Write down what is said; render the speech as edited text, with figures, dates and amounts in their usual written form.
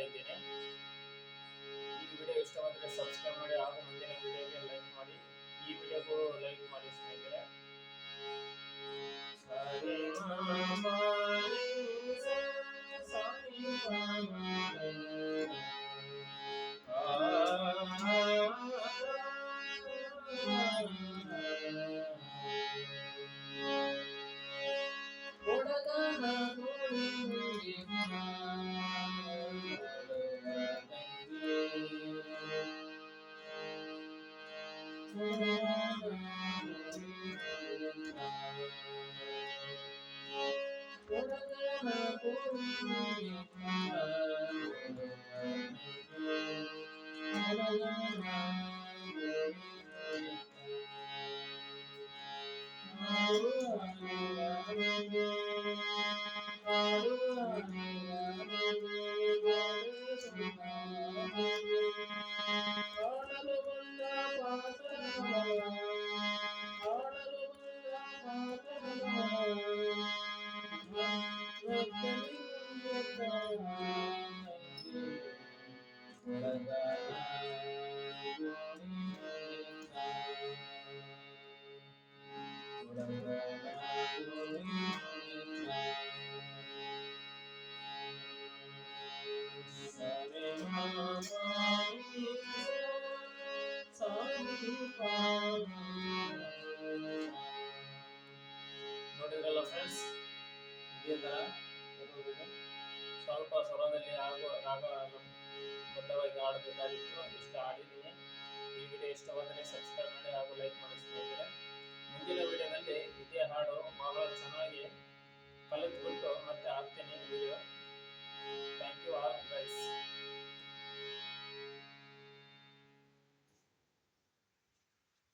ಇದ್ದೇನೆ. ಈ ವಿಡಿಯೋ ಇಷ್ಟವಾದರೆ ಸಬ್ಸ್ಕ್ರೈಬ್ ಮಾಡಿ ಹಾಗೂ ಮುಂದಿನ ವಿಡಿಯೋಗೆ ಲೈಕ್ ಮಾಡಿ. ಈ ವಿಡಿಯೋಗೂ ಲೈಕ್ ಮಾಡಿ ಸ್ನೇಹಿತರೆ. ಸರಿ ನೋಡಿದ್ರಲ್ಲ ಫ್ರೆಂಡ್ಸ್, ಇದೇ ತರ ಸ್ವಲ್ಪ ಸ್ವರದಲ್ಲಿ ಹಾಗೂ ರಾಗ ಬದ್ಧವಾಗಿ ಆಡಬೇಕಾಗಿತ್ತು. ಇಷ್ಟ ಆಡಿದ್ದೀನಿ. ಈ ವಿಡಿಯೋ ಇಷ್ಟವಾದರೆ ಸಬ್ಸ್ಕ್ರೈಬ್ ಮಾಡಿ ಹಾಗೂ ಲೈಕ್ ಮಾಡಿ ಸ್ನೇಹಿತರೆ. ಮುಂದಿನ ವಿಡಿಯೋದಲ್ಲಿ ಇದೇ ಹಾಡು ಬಹಳ ಚೆನ್ನಾಗಿ ಕಲಿತ್ಬಿಟ್ಟು